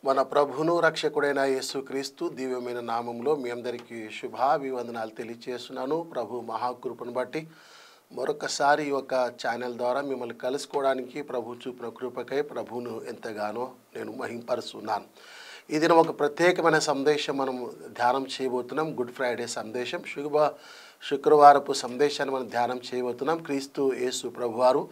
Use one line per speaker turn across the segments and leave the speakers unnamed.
మన ప్రభువును రక్షకుడైన యేసుక్రీస్తు దివ్యమైన నామంలో మీ అందరికీ శుభాభివందనాలు తెలియజేస్తున్నాను. ప్రభు మహాకృపను బట్టి మరొకసారి ఈ యొక్క ఛానల్ ద్వారా మిమ్మల్ని కలుసుకోవడానికి ప్రభు చూపిన కృపకై ప్రభువును ఎంతగానో నేను మహింపరుస్తున్నాను. ఈ దినం ఒక ప్రత్యేకమైన సందేశం మనం ధ్యానం చేయబోతున్నాం. గుడ్ ఫ్రైడే సందేశం, శుక్రవారపు సందేశాన్ని మనం ధ్యానం చేయబోతున్నాం. క్రీస్తు యేసు ప్రభువారు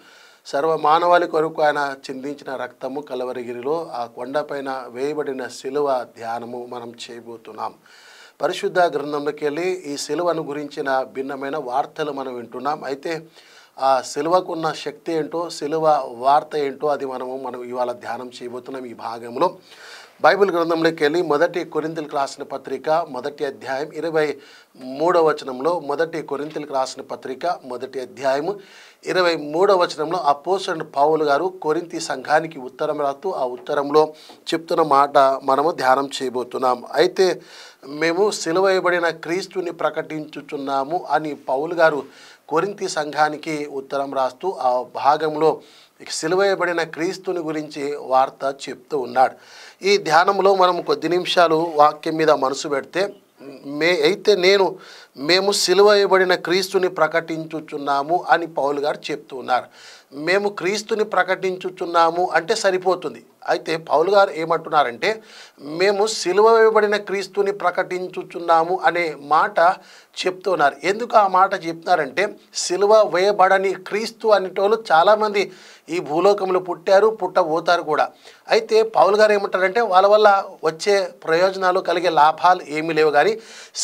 సర్వ మానవాళి కొరకు ఆయన చిందించిన రక్తము కలవరిగిరిలో ఆ కొండపైన వేయబడిన శిలువ ధ్యానము మనం చేయబోతున్నాం. పరిశుద్ధ గ్రంథంలోకి వెళ్ళి ఈ శిలువను గురించిన భిన్నమైన వార్తలు మనం వింటున్నాం. అయితే ఆ శిలువకున్న శక్తి ఏంటో, శిలువ వార్త ఏంటో అది మనం ఇవాళ ధ్యానం చేయబోతున్నాం. ఈ భాగంలో బైబిల్ గ్రంథంలోకి వెళ్ళి మొదటి కొరింథీయులకు రాసిన పత్రిక మొదటి అధ్యాయం 23వ వచనంలో, మొదటి కొరింథీయులకు రాసిన పత్రిక మొదటి అధ్యాయము 23వ వచనంలో అపోస్తలుడైన పౌలు గారు కొరింథీ సంఘానికి ఉత్తరం రాస్తూ ఆ ఉత్తరంలో చెప్తున్న మాట మనము ధ్యానం చేయబోతున్నాం. అయితే మేము సిలువ వేయబడిన క్రీస్తుని ప్రకటించుచున్నాము అని పౌలు గారు కొరింథీ సంఘానికి ఉత్తరం రాస్తూ ఆ భాగంలో సిలువ వేయబడిన క్రీస్తుని గురించి వార్త చెప్తూ ఉన్నాడు. ఈ ధ్యానంలో మనం కొద్ది నిమిషాలు వాక్యం మీద మనసు పెడితే మేము సిలువ వేయబడిన క్రీస్తుని ప్రకటించుచున్నాము అని పౌలు గారు చెప్తూ ఉన్నారు. మేము క్రీస్తుని ప్రకటించుచున్నాము అంటే సరిపోతుంది. అయితే పౌలు గారు ఏమంటున్నారంటే మేము సిలువ వేయబడిన క్రీస్తుని ప్రకటించుచున్నాము అనే మాట చెప్తున్నారు. ఎందుకు ఆ మాట చెప్తున్నారంటే సిలువ వేయబడని క్రీస్తు అనేటోళ్ళు చాలామంది ఈ భూలోకంలో పుట్టారు, పుట్టబోతారు కూడా. అయితే పౌలు గారు ఏమంటారంటే వాళ్ళ వల్ల వచ్చే ప్రయోజనాలు, కలిగే లాభాలు ఏమీ లేవు, కానీ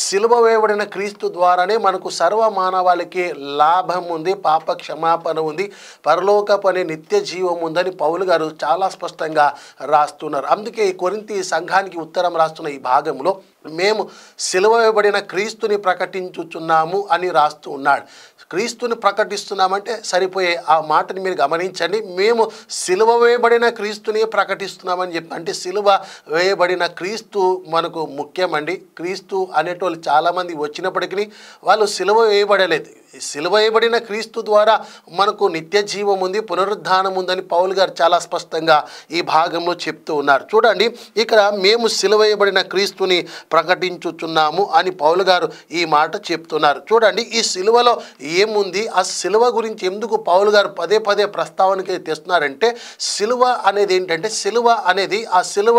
సిలువ వేయబడిన క్రీస్తు ద్వారానే మనకు సర్వ మానవాళికి లాభం ఉంది, పాప క్షమాపణ ఉంది, పరలోకపు అనే నిత్య జీవం ఉందని పౌలు గారు చాలా స్పష్టంగా రాస్తున్నారు. అందుకే ఈ కొరింథీ సంఘానికి ఉత్తరం రాస్తున్న ఈ భాగంలో మేము సిలువ వేయబడిన క్రీస్తుని ప్రకటించుచున్నాము అని రాస్తూ ఉన్నాడు. క్రీస్తుని ప్రకటిస్తున్నామంటే సరిపోయే ఆ మాటని మీరు గమనించండి. మేము సిలువ వేయబడిన క్రీస్తుని ప్రకటిస్తున్నామని చెప్పి, అంటే సిలువ వేయబడిన క్రీస్తు మనకు ముఖ్యమండి. క్రీస్తు అనేటోళ్ళు చాలామంది వచ్చినప్పటికీ వాళ్ళు సిలువ వేయబడలేదు. సిలువ వేయబడిన క్రీస్తు ద్వారా మనకు నిత్య జీవం ఉంది, పునరుద్ధానం ఉందని పౌలు గారు చాలా స్పష్టంగా ఈ భాగంలో చెప్తూ ఉన్నారు. చూడండి, ఇక్కడ మేము సిలువ వేయబడిన క్రీస్తుని ప్రకటించుచున్నాము అని పౌలు గారు ఈ మాట చెప్తున్నారు. చూడండి, ఈ సిలువలో ఏముంది, ఆ సిలువ గురించి ఎందుకు పౌలు గారు పదే పదే ప్రస్తావనకి తెస్తున్నారంటే, సిలువ అనేది ఏంటంటే, సిలువ అనేది ఆ సిలువ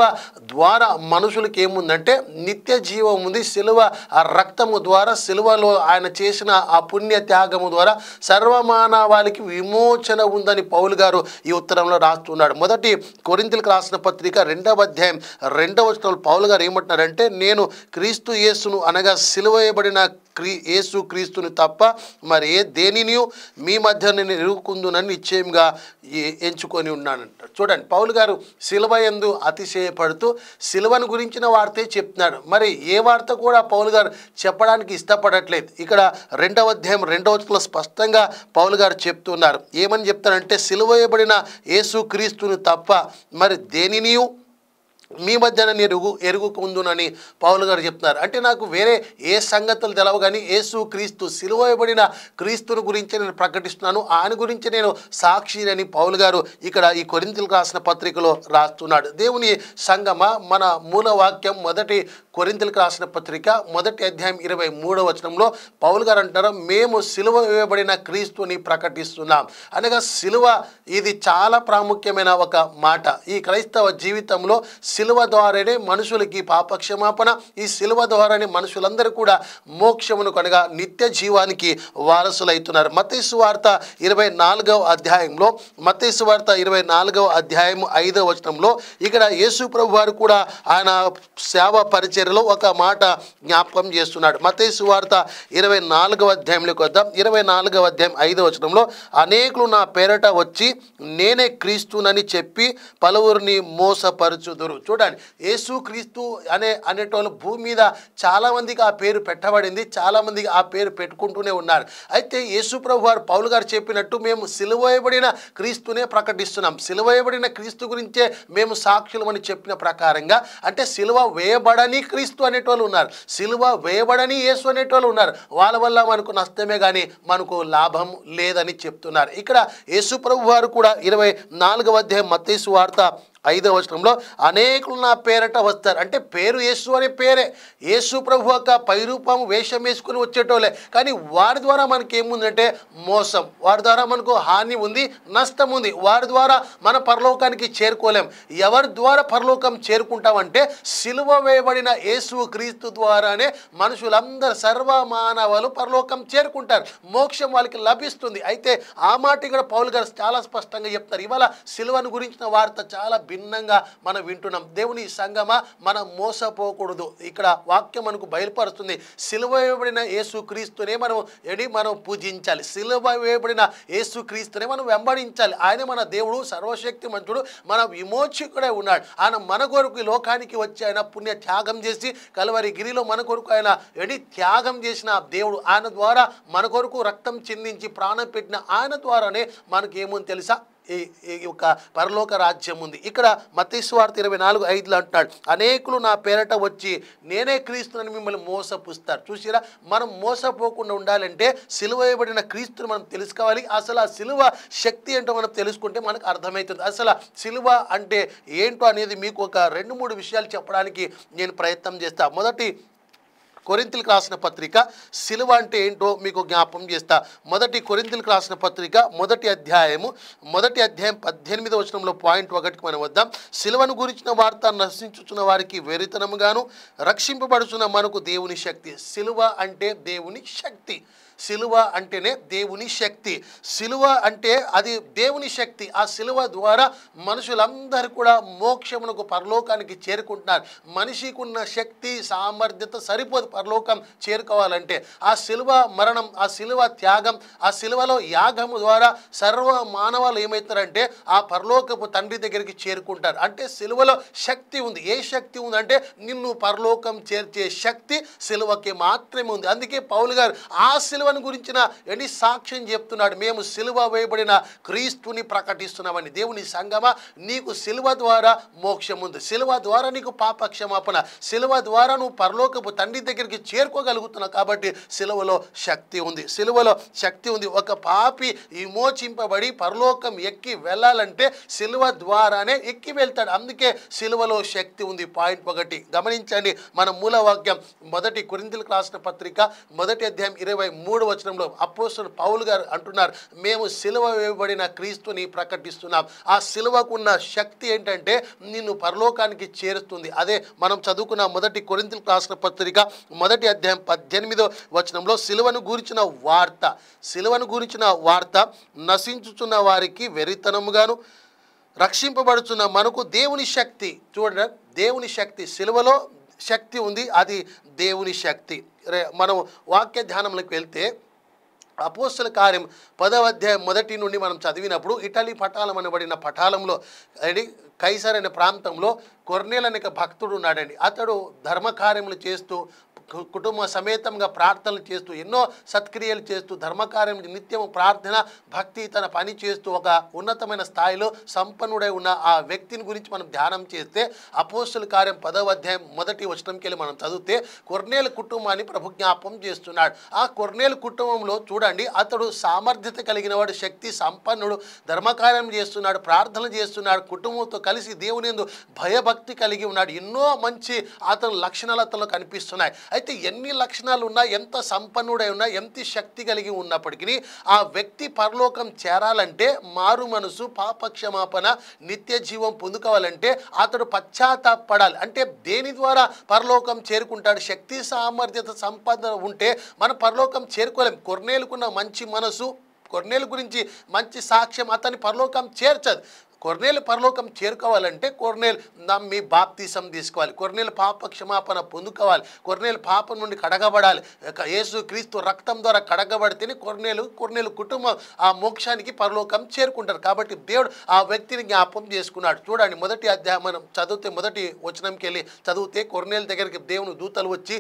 ద్వారా మనుషులకి ఏముందంటే నిత్య జీవం ఉంది. సిలువ ఆ రక్తము ద్వారా, సిలువలో ఆయన చేసిన ఆ పుణ్య త్యాగము ద్వారా సర్వమానవాళికి విమోచన ఉందని పౌలు గారు ఈ ఉత్తరంలో రాస్తున్నాడు. మొదటి కొరింథీయులకు రాసిన పత్రిక 2వ అధ్యాయం 2వ వచనంలో పౌలు గారు ఏమంటున్నారంటే, నేను క్రీస్తు యేసును అనగా సిలువ వేయబడిన యేసు క్రీస్తుని తప్ప మరి ఏ దేనిని మీ మధ్య నేను ఎరుగుకుందునని నిశ్చయంగా ఎంచుకొని ఉన్నానంట. చూడండి, పౌలు గారు సిలువ యందు అతిశయపడుతూ సిలువను గురించిన వార్తే చెప్తున్నాడు. మరి ఏ వార్త కూడా పౌలు గారు చెప్పడానికి ఇష్టపడట్లేదు. ఇక్కడ 2వ అధ్యాయం 2వ వచనంలో స్పష్టంగా పౌలు గారు చెప్తున్నారు. ఏమని చెప్తారంటే, సిలువ వేయబడిన యేసు క్రీస్తుని తప్ప మరి దేనిని మీ మధ్య నేను ఎరుగుకుందునని పౌలు గారు చెప్తున్నారు. అంటే నాకు వేరే ఏ సంగతులు తెలవు, కానీ యేసు క్రీస్తు సిలువ వేయబడిన క్రీస్తుని గురించి నేను ప్రకటిస్తున్నాను, ఆయన గురించి నేను సాక్షిని పౌలు గారు ఇక్కడ ఈ కొరింథీయులకు రాసిన పత్రికలో రాస్తున్నాడు. దేవుని సంగమ, మన మూల వాక్యం మొదటి కొరింథీయులకు రాసిన పత్రిక మొదటి అధ్యాయం 23వ వచనంలో పౌలు గారు అంటారు, మేము సిలువ వేయబడిన క్రీస్తుని ప్రకటిస్తున్నాం. అనగా సిలువ ఇది చాలా ప్రాముఖ్యమైన ఒక మాట. ఈ క్రైస్తవ జీవితంలో సిలువ ద్వారానే మనుషులకి పాపక్షమాపణ, ఈ సిలువ ద్వారానే మనుషులందరూ కూడా మోక్షమునకు అనగా నిత్య జీవానికి వారసులవుతున్నారు. మత్తయి సువార్త 24వ అధ్యాయంలో, మత్తయి సువార్త 24వ అధ్యాయం 5వ వచనంలో ఇక్కడ యేసు ప్రభు వారు కూడా ఆయన సేవ పరిచర్యలో ఒక మాట జ్ఞాపకం చేస్తున్నాడు. మత్తయి సువార్త 24వ అధ్యాయంలోకి వద్దాం. 24వ అధ్యాయం 5వ వచనంలో, అనేకులు నా పేరట వచ్చి నేనే క్రీస్తునని చెప్పి పలువురిని మోసపరచుదురు. చూడండి, యేసు క్రీస్తు అనేటోళ్ళు భూమి మీద చాలామందికి ఆ పేరు పెట్టబడింది, చాలామందికి ఆ పేరు పెట్టుకుంటూనే ఉన్నారు. అయితే యేసు ప్రభు వారు పౌలు గారు చెప్పినట్టు మేము సిలువ వేయబడిన క్రీస్తునే ప్రకటిస్తున్నాం, సిలువ వేయబడిన క్రీస్తు గురించే మేము సాక్షులమని చెప్పిన ప్రకారంగా, అంటే సిలువ వేయబడని క్రీస్తు అనేటోళ్ళు ఉన్నారు, సిలువ వేయబడని యేసు అనేటోళ్ళు ఉన్నారు. వాళ్ళ వల్ల మనకు నష్టమే కానీ మనకు లాభం లేదని చెప్తున్నారు. ఇక్కడ యేసు ప్రభు వారు కూడా 24వ అధ్యాయం మత్తయి సువార్త 5వ వచనంలో అనేకులు నా పేరట వస్తారు. అంటే పేరు యేసు అనే పేరే, యేసు ప్రభు యొక్క పైరూపం వేషం వేసుకుని వచ్చేటోళ్ళే. కానీ వారి ద్వారా మనకి ఏముందంటే మోసం, వారి ద్వారా మనకు హాని ఉంది, నష్టం ఉంది. వారి ద్వారా మన పరలోకానికి చేరుకోలేం. ఎవరి ద్వారా పరలోకం చేరుకుంటామంటే సిలువ వేయబడిన యేసు క్రీస్తు ద్వారానే మనుషులందరూ సర్వమానవాలు పరలోకం చేరుకుంటారు, మోక్షం వాళ్ళకి లభిస్తుంది. అయితే ఆ మాట ఇక్కడ పౌలు గారు చాలా స్పష్టంగా చెప్తారు. ఇవాళ సిలువను గురించిన వార్త చాలా భిన్నంగా మనం వింటున్నాం. దేవుని సంగమా, మనం మోసపోకూడదు. ఇక్కడ వాక్యం మనకు బయలుపరుస్తుంది. సిలువ వేయబడిన యేసు క్రీస్తునే మనం పూజించాలి. సిలువ వేయబడిన యేసు క్రీస్తునే మనం వెంబడించాలి. ఆయన మన దేవుడు, సర్వశక్తిమంతుడు, మన విమోచకుడై ఉన్నాడు. ఆయన మన కొరకు ఈ లోకానికి వచ్చి ఆయన పుణ్య త్యాగం చేసి కల్వరి గిరిలో మన కొరకు ఆయన త్యాగం చేసిన దేవుడు. ఆయన ద్వారా మన కొరకు రక్తం చిందించి ప్రాణం పెట్టిన ఆయన ద్వారానే మనకి ఏముంది తెలుసా, ఈ యొక్క పరలోక రాజ్యం ఉంది. ఇక్కడ మత్తయి సువార్త 24:5 అంటున్నాడు, అనేకులు నా పేరట వచ్చి నేనే క్రీస్తుని మిమ్మల్ని మోసపుస్తారు. చూసిరా, మనం మోసపోకుండా ఉండాలంటే సిలువ వేయబడిన క్రీస్తుని మనం తెలుసుకోవాలి. అసలు ఆ సిలువ శక్తి ఏంటో మనం తెలుసుకుంటే మనకు అర్థమవుతుంది. అసలు సిలువ అంటే ఏంటో అనేది మీకు ఒక 2-3 విషయాలు చెప్పడానికి నేను ప్రయత్నం చేస్తాను. మొదటి కొరింథీయులకు రాసిన పత్రిక సిలువ అంటే ఏంటో మీకు జ్ఞాపం చేస్తా. మొదటి కొరింథీయులకు రాసిన పత్రిక మొదటి అధ్యాయం 18వ వచనంలో పాయింట్ 1కి మనం వద్దాం. సిలువను గురించిన వార్త నశించుచున్న వారికి వెరితనముగాను, రక్షింపబడుచున్న మనకు దేవుని శక్తి. సిలువ అంటే దేవుని శక్తి. సిలువ అంటేనే దేవుని శక్తి. సిలువ అంటే అది దేవుని శక్తి. ఆ సిలువ ద్వారా మనుషులందరూ కూడా మోక్షమునకు, పరలోకానికి చేరుకుంటున్నారు. మనిషికి ఉన్న శక్తి సామర్థ్యత సరిపోదు పరలోకం చేరుకోవాలంటే. ఆ సిలువ మరణం, ఆ సిలువ త్యాగం, ఆ సిలువలో యాగము ద్వారా సర్వ మానవాళ్ళు ఏమవుతారంటే ఆ పరలోకపు తండ్రి దగ్గరికి చేరుకుంటారు. అంటే సిలువలో శక్తి ఉంది. ఏ శక్తి ఉందంటే నిన్ను పరలోకం చేర్చే శక్తి సిలువకి మాత్రమే ఉంది. అందుకే పౌలు గారు ఆ సిలువను గురించిన ఎన్ని సాక్ష్యం చెప్తున్నాడు. మేము సిలువ వేయబడిన క్రీస్తుని ప్రకటిస్తున్నామని. దేవుని సంగమా, నీకు సిలువ ద్వారా మోక్షం ఉంది. సిలువ ద్వారా నీకు పాప క్షమాపణ, సిలువ ద్వారా నువ్వు పరలోకపు తండ్రి దగ్గరికి చేరుకోగలుగుతున్నావు. కాబట్టి సిలువలో శక్తి ఉంది. సిలువలో శక్తి ఉంది. ఒక పాపి విమోచింపబడి పరలోకం ఎక్కి వెళ్ళాలంటే సిలువ ద్వారానే ఎక్కి వెళ్తాడు. అందుకే సిలువలో శక్తి ఉంది. పాయింట్ 1 గమనించండి. మన మూలవాక్యం మొదటి కొరింథీయులకు రాసిన పత్రిక 1వ అధ్యాయం 23వ వచనంలో అపోస్తలుడు పౌలు గారు అంటున్నారు, మేము సిలువ వేయబడిన క్రీస్తుని ప్రకటిస్తున్నాం. ఆ సిలువకున్న శక్తి ఏంటంటే నిన్ను పరలోకానికి చేరుస్తుంది. అదే మనం చదువుకున్న మొదటి కొరింథీయులకు రాసిన పత్రిక 1వ అధ్యాయం 18వ వచనంలో సిలువను గురించిన వార్త, సిలువను గురించిన వార్త నశించుచున్న వారికి వెరితనముగాను, రక్షింపబడుచున్న మనకు దేవుని శక్తి. చూడండి, దేవుని శక్తి. సిలువలో శక్తి ఉంది, అది దేవుని శక్తి. మనం వాక్య ధ్యానంలోకి వెళ్తే అపోస్తల కార్యం 10వ అధ్యాయం 1 నుండి మనం చదివినప్పుడు ఇటలీ పటాలం అనబడిన పటాలంలో కైసర్ అనే ప్రాంతంలో కొర్నేలు అనే భక్తుడు ఉన్నాడండి. అతడు ధర్మకార్యములు చేస్తూ కుటుంబ సమేతంగా ప్రార్థనలు చేస్తూ ఎన్నో సత్క్రియలు చేస్తూ ధర్మకార్యం నిత్యం ప్రార్థన భక్తి తన పని చేస్తూ ఒక ఉన్నతమైన స్థాయిలో సంపన్నుడై ఉన్న ఆ వ్యక్తిని గురించి మనం ధ్యానం చేస్తే అపోస్తల కార్యం 10వ అధ్యాయం 1వ వచనంకి వెళ్ళి మనం చదివితే కొర్నేలు కుటుంబాన్ని ప్రభు జ్ఞాపం చేస్తున్నాడు. ఆ కొర్నేలు కుటుంబంలో చూడండి, అతడు సామర్థ్యత కలిగిన వాడు, శక్తి సంపన్నుడు, ధర్మకార్యం చేస్తున్నాడు, ప్రార్థనలు చేస్తున్నాడు, కుటుంబంతో కలిసి దేవుని యందు భయభక్తి కలిగి ఉన్నాడు. ఎన్నో మంచి అతని లక్షణాలు అతనిలో కనిపిస్తున్నాయి. అయితే ఎన్ని లక్షణాలు ఉన్నా, ఎంత సంపన్నుడై ఉన్నా, ఎంత శక్తి కలిగి ఉన్నప్పటికీ ఆ వ్యక్తి పరలోకం చేరాలంటే, మారు మనసు, పాపక్షమాపణ, నిత్య జీవం పొందుకోవాలంటే అతడు పశ్చాత్తాపడాలి. అంటే దేని ద్వారా పరలోకం చేరుకుంటాడు? శక్తి సామర్థ్యత సంపద ఉంటే మన పరలోకం చేరుకోలేం. కొర్నేలుకున్న మంచి మనసు, కొర్నేలు గురించి మంచి సాక్ష్యం అతని పరలోకం చేర్చదు. కొర్నేలు పరలోకం చేరుకోవాలంటే కొర్నేలు నమ్మి బాప్తీసం తీసుకోవాలి, కొర్నేలు పాప క్షమాపణ పొందుకోవాలి, కొర్నేలు పాపం నుండి కడగబడాలి. యేసు క్రీస్తు రక్తం ద్వారా కడగబడితేనే కొర్నేలు కుటుంబం ఆ మోక్షానికి పరలోకం చేరుకుంటారు. కాబట్టి దేవుడు ఆ వ్యక్తిని జ్ఞాపం చేసుకున్నాడు. చూడండి, మొదటి అధ్యాయం మనం చదివితే, మొదటి వచనంకి వెళ్ళి చదివితే కొర్నేలు దగ్గరికి దేవుని దూతలు వచ్చి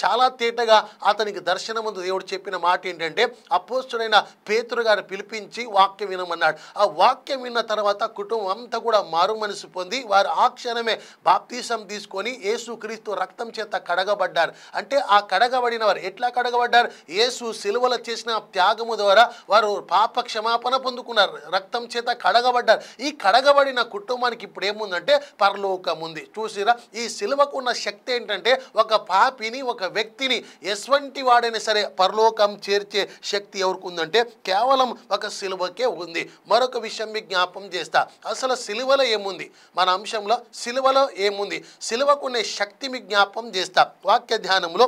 చాలా తేటగా అతనికి దర్శనం ముందు దేవుడు చెప్పిన మాట ఏంటంటే, అపోస్తుడైన పేతురు గారు పిలిపించి వాక్యం వినమన్నాడు. ఆ వాక్యం విన్న తర్వాత తర్వాత కుటుంబం అంతా కూడా మారు మనసు పొంది వారు ఆ క్షణమే బాప్తీసం తీసుకొని యేసుక్రీస్తు రక్తం చేత కడగబడ్డారు. అంటే ఆ కడగబడిన వారు ఎట్లా కడగబడ్డారు? యేసు సిలువలో చేసిన త్యాగము ద్వారా వారు పాప క్షమాపణ పొందుకున్నారు, రక్తం చేత కడగబడ్డారు. ఈ కడగబడిన కుటుంబానికి ఇప్పుడు ఏముందంటే పరలోకం ఉంది. చూసిరా, ఈ సిలువకు ఉన్న శక్తి ఏంటంటే ఒక పాపిని, ఒక వ్యక్తిని ఎటువంటి వాడైనా సరే పరలోకం చేర్చే శక్తి ఎవరికి ఉందంటే కేవలం ఒక సిలువకే ఉంది. మరొక విషయం మీకు జ్ఞాపం చేస్తా. అసలు సిలువలో ఏముంది? మన అంశంలో సిలువలో ఏముంది, సిలువకునే శక్తి మీకు జ్ఞాపం చేస్తా. వాక్య ధ్యానంలో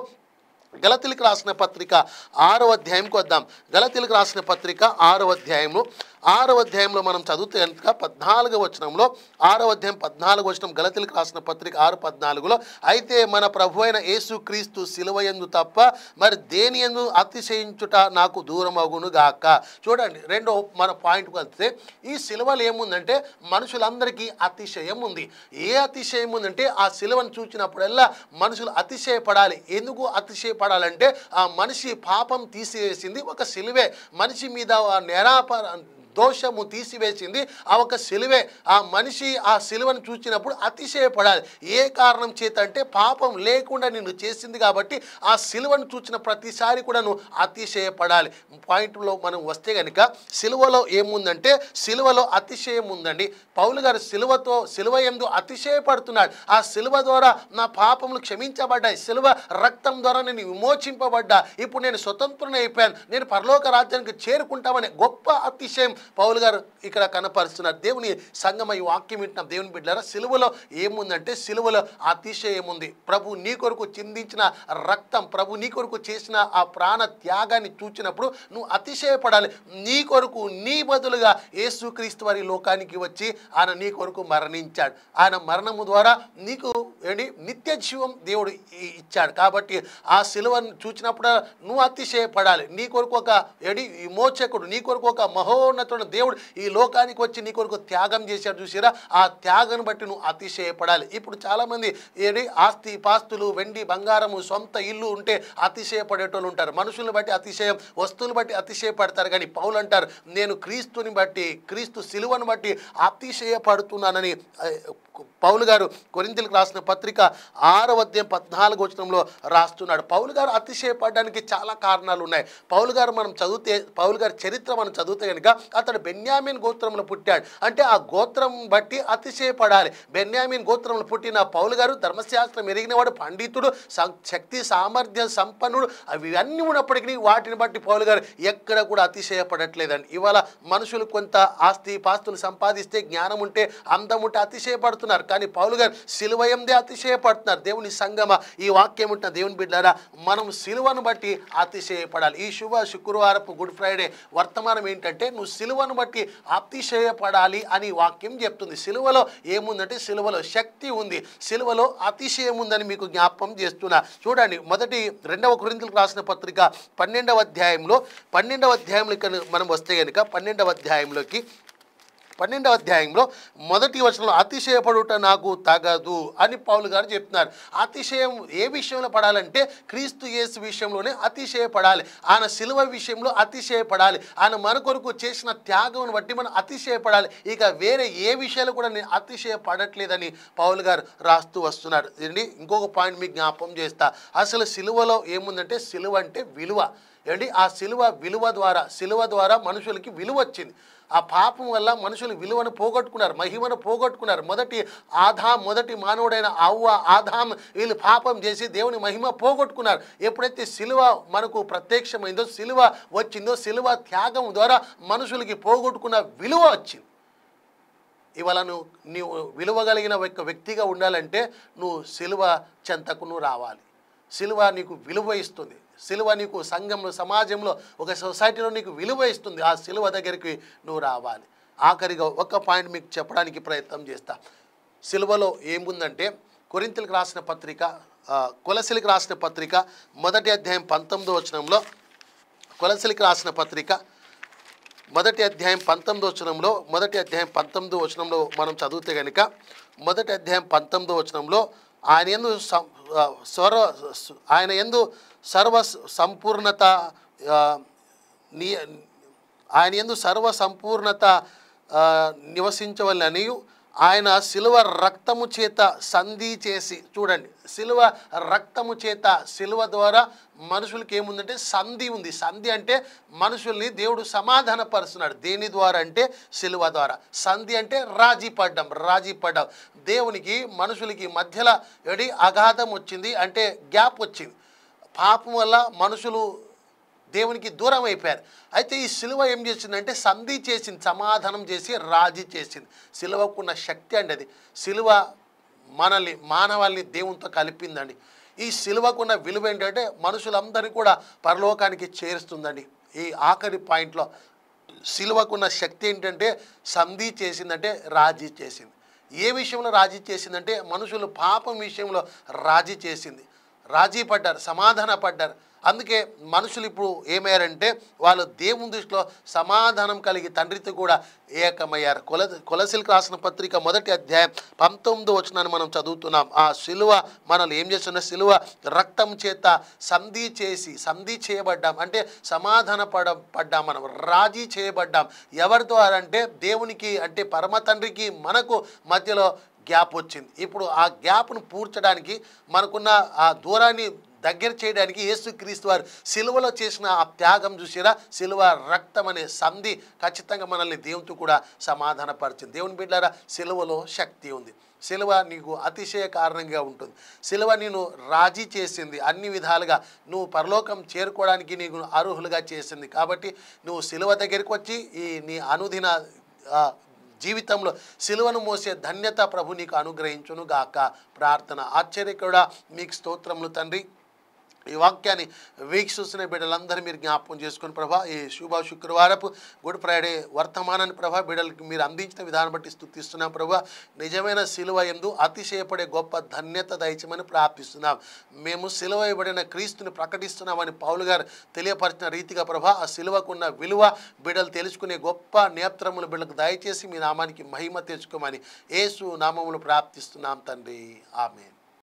గలతీయులకు రాసిన పత్రిక 6వ అధ్యాయంకి వద్దాం. గలతీయులకు రాసిన పత్రిక 6వ అధ్యాయంలో మనం చదివితే కనుక 14వ వచనంలో, 6వ అధ్యాయం 14వ వచనం, గలతీయులకు రాసిన పత్రిక 6:14లో, అయితే మన ప్రభు అయిన యేసుక్రీస్తు సిలువ యందు తప్ప మరి దేని యందు అతిశయించుట నాకు దూరం అగును గాక. చూడండి, రెండో మన పాయింట్కి వస్తే ఈ సిలువలో ఏముందంటే మనుషులందరికీ అతిశయం ఉంది. ఏ అతిశయం ఉందంటే ఆ సిలువను చూచినప్పుడల్లా మనుషులు అతిశయపడాలి. ఎందుకు అతిశయపడాలంటే ఆ మనిషి పాపం తీసివేసింది ఒక సిలువే, మనిషి మీద దోషము తీసివేసింది ఆ ఒక సిలువే. ఆ మనిషి ఆ సిలువను చూచినప్పుడు అతిశయపడాలి. ఏ కారణం చేత అంటే పాపం లేకుండా నిన్ను చేసింది కాబట్టి ఆ సిలువను చూచిన ప్రతిసారి కూడా నువ్వు అతిశయపడాలి. పాయింట్లో మనం వస్తే కనుక సిలువలో ఏముందంటే సిలువలో అతిశయం ఉందండి. పౌలు గారు సిలువ యందు అతిశయపడుతున్నాడు. ఆ సిలువ ద్వారా నా పాపములు క్షమించబడ్డాయి, సిలువ రక్తం ద్వారా నేను విమోచింపబడ్డా, ఇప్పుడు నేను స్వతంత్రుని అయిపోయాను, నేను పరలోక రాజ్యానికి చేరుకుంటామనే గొప్ప అతిశయం పౌలు గారు ఇక్కడ కనపరుస్తున్నారు. దేవుని సంగమ ఈ వాక్యం వింటున్నాం దేవుని బిడ్డలారా. సిలువలో ఏముందంటే సిలువలో అతిశయం ఉంది. ప్రభు నీ కొరకు చిందించిన రక్తం, ప్రభు నీ కొరకు చేసిన ఆ ప్రాణ త్యాగాన్ని చూచినప్పుడు నువ్వు అతిశయపడాలి. నీ కొరకు నీ బదులుగా యేసుక్రీస్తు వారి లోకానికి వచ్చి ఆయన నీ కొరకు మరణించాడు. ఆయన మరణము ద్వారా నీకు నిత్య జీవం దేవుడు ఇచ్చాడు. కాబట్టి ఆ సిలువను చూచినప్పుడు నువ్వు అతిశయపడాలి. నీ కొరకు ఒక విమోచకుడు, నీ కొరకు ఒక మహోన్నత దేవుడు ఈ లోకానికి వచ్చి నీ కొరకు త్యాగం చేశాడు. చూసారా, ఆ త్యాగాన్ని బట్టి నువ్వు అతిశయపడాలి. ఇప్పుడు చాలామంది ఆస్తి పాస్తులు, వెండి బంగారము, సొంత ఇల్లు ఉంటే అతిశయపడేటోళ్ళు ఉంటారు. మనుషులను బట్టి అతిశయం, వస్తువులు బట్టి అతిశయపడతారు. కానీ పౌలు అంటారు, నేను క్రీస్తుని బట్టి, క్రీస్తు సిలువను బట్టి అతిశయపడుతున్నానని పౌలు గారు కొరింథీయులకు రాసిన పత్రిక 6వ అధ్యాయం 14వ వచనంలో రాస్తున్నాడు. పౌలు గారు అతిశయపడడానికి చాలా కారణాలు ఉన్నాయి. పౌలు గారి చరిత్ర మనం చదివితే కనుక అతడు బెన్యామీన్ గోత్రంలో పుట్టాడు. అంటే ఆ గోత్రం బట్టి అతిశయపడాలి. బెన్యామీన్ గోత్రంలో పుట్టిన పౌలు గారు ధర్మశాస్త్రం ఎరిగినవాడు, పండితుడు, శక్తి సామర్థ్య సంపన్నుడు, అవి అన్నీ ఉన్నప్పటికీ వాటిని బట్టి పౌలు గారు ఎక్కడ కూడా అతిశయపడట్లేదండి. ఇవాళ మనుషులు కొంత ఆస్తి పాస్తులు సంపాదిస్తే, జ్ఞానం ఉంటే, అందం ఉంటే అతిశయపడుతున్నారు. కానీ పౌలు గారు సిలువ యందే అతిశయపడుతున్నారు. దేవుని సంగమ ఈ వాక్యం ఉంటున్న దేవుని బిడ్డలారా, మనం సిలువను బట్టి అతిశయపడాలి. ఈ శుక్రవారపు గుడ్ ఫ్రైడే వర్తమానం ఏంటంటే నువ్వు సిలువను బట్టి అతిశయపడాలి అని వాక్యం చెప్తుంది. సిలువలో ఏముందంటే సిలువలో శక్తి ఉంది, సిలువలో అతిశయం ఉందని మీకు జ్ఞాపకం చేస్తున్నా. చూడండి, 2వ కొరింథీయులకు రాసిన పత్రిక 12వ అధ్యాయంలో ఇక్కడ మనం వస్తే కనుక 12వ అధ్యాయంలో మొదటి వచనంలో అతిశయపడుట నాకు తగదు అని పౌలు గారు చెప్తున్నారు. అతిశయం ఏ విషయంలో పడాలంటే క్రీస్తు యేసు విషయంలోనే అతిశయపడాలి. ఆయన సిలువ విషయంలో అతిశయపడాలి. ఆయన మన కొరకు చేసిన త్యాగం బట్టి మనం అతిశయపడాలి. ఇక వేరే ఏ విషయాలు కూడా నేను అతిశయపడట్లేదని పౌలు గారు రాస్తూ వస్తున్నారు. ఇంకొక పాయింట్ మీకు జ్ఞాపకం చేస్తా. అసలు సిలువలో ఏముందంటే సిలువ అంటే విలువ. ఆ సిలువ ద్వారా మనుషులకి విలువ వచ్చింది. ఆ పాపం వల్ల మనుషులు విలువను పోగొట్టుకున్నారు, మహిమను పోగొట్టుకున్నారు. మొదటి మానవుడైన ఆదాం వీళ్ళు పాపం చేసి దేవుని మహిమ పోగొట్టుకున్నారు. ఎప్పుడైతే సిలువ మనకు ప్రత్యక్షమైందో, సిలువ వచ్చిందో, సిలువ త్యాగం ద్వారా మనుషులకి పోగొట్టుకున్న విలువ వచ్చింది. ఇవాళ నీవు విలువ కలిగిన ఒక వ్యక్తిగా ఉండాలంటే నువ్వు సిలువ చెంతకు నువ్వు రావాలి. సిలువ నీకు విలువ ఇస్తుంది. సిలువ నీకు సంఘంలో, సమాజంలో, ఒక సొసైటీలో నీకు విలువ ఇస్తుంది. ఆ సిలువ దగ్గరికి నువ్వు రావాలి. ఆఖరిగా ఒక పాయింట్ మీకు చెప్పడానికి ప్రయత్నం చేస్తా. సిలువలో ఏముందంటే కొరింథీయులకు రాసిన పత్రిక, కొలసీలకు రాసిన పత్రిక 1వ అధ్యాయం 19వ వచనంలో, కొలసీలకు రాసిన పత్రిక 1వ అధ్యాయం 19వ వచనంలో మనం చదివితే కనుక 1వ అధ్యాయం 19వ వచనంలో ఆయన యందు సర్వ సంపూర్ణత నివసించవలనని ఆయన శిలువ రక్తము చేత సంధి చేసి, చూడండి, శిలువ రక్తము చేత, శిలువ ద్వారా మనుషులకి ఏముందంటే సంధి ఉంది. సంధి అంటే మనుషుల్ని దేవుడు సమాధానపరుస్తున్నాడు. దేని ద్వారా అంటే శిలువ ద్వారా. సంధి అంటే రాజీ పడ్డం. దేవునికి మనుషులకి మధ్యలో అగాధం వచ్చింది, అంటే గ్యాప్ వచ్చింది. పాపం వల్ల మనుషులు దేవునికి దూరం అయిపోయారు. అయితే ఈ శిలువ ఏం చేసిందంటే సంధి చేసింది, సమాధానం చేసి రాజీ చేసింది. శిలువకున్న శక్తి అండి అది. శిలువ మానవాళ్ళని దేవునితో కలిపిందండి. ఈ శిలువకున్న విలువ ఏంటంటే మనుషులందరినీ కూడా పరలోకానికి చేరుస్తుందండి. ఈ ఆఖరి పాయింట్లో శిలువకున్న శక్తి ఏంటంటే సంధి చేసిందంటే రాజీ చేసింది. ఏ విషయంలో రాజీ చేసిందంటే మనుషులు పాపం విషయంలో రాజీ చేసింది. రాజీ పడ్డారు, సమాధాన పడ్డారు. అందుకే మనుషులు ఇప్పుడు ఏమయ్యారంటే వాళ్ళు దేవుని దృష్టిలో సమాధానం కలిగి తండ్రితో కూడా ఏకమయ్యారు. కొలసీలకు రాసిన పత్రిక 1వ అధ్యాయం 19వ వచనాన్ని మనం చదువుతున్నాం. ఆ శిలువ మనల్ని ఏం చేస్తున్న, శిలువ రక్తం చేత సంధి చేయబడ్డాం, అంటే సమాధాన పడ్డాం, మనం రాజీ చేయబడ్డాం. ఎవరి ద్వారా అంటే దేవునికి, అంటే పరమ తండ్రికి మనకు మధ్యలో గ్యాప్ వచ్చింది. ఇప్పుడు ఆ గ్యాప్ను పూడ్చడానికి, మనకున్న ఆ దూరాన్ని దగ్గర చేయడానికి యేసుక్రీస్తు వారు సిలువలో చేసిన ఆ త్యాగం చూసిరా, సిలువ రక్తం అనే సంధి ఖచ్చితంగా మనల్ని దేవునితో కూడా సమాధానపరిచింది. దేవుని బిడ్డలారా, సిలువలో శక్తి ఉంది. సిలువ నీకు అతిశయ కారణంగా ఉంటుంది. సిలువ నేను రాజీ చేసింది, అన్ని విధాలుగా నువ్వు పరలోకం చేరుకోవడానికి నీకు అర్హులుగా చేసింది. కాబట్టి నువ్వు సిలువ దగ్గరికి వచ్చి ఈ నీ అనుదిన జీవితంలో సిలువను మోసే ధన్యత ప్రభు నీకు అనుగ్రహించును గాక. ప్రార్థన. ఆశ్చర్యకుడా మీకు స్తోత్రములు తండ్రి. ఈ వాక్యాన్ని వీక్షిస్తున్న బిడ్డలందరూ మీరు జ్ఞాపకం చేసుకుని ప్రభా, ఈ శుభ శుక్రవారపు గుడ్ ఫ్రైడే వర్తమానాన్ని ప్రభా బిడ్డలకి మీరు అందించిన విధానం బట్టి స్తుతిస్తున్నాం ప్రభా. నిజమైన సిలువ యందు అతిశయపడే గొప్ప ధన్యత దయచేయమని ప్రార్థిస్తున్నాం. మేము సిలువ ఇవ్వబడిన క్రీస్తుని ప్రకటిస్తున్నామని పౌలు గారు తెలియపరిచిన రీతిగా ప్రభా, ఆ సిలువకున్న విలువ బిడ్డలు తెలుసుకునే గొప్ప నేత్రములు బిడ్డలకు దయచేసి మీ నామానికి మహిమ తెచ్చుకోమని యేసు నామములు ప్రార్థిస్తున్నాం తండ్రి. ఆమేన్.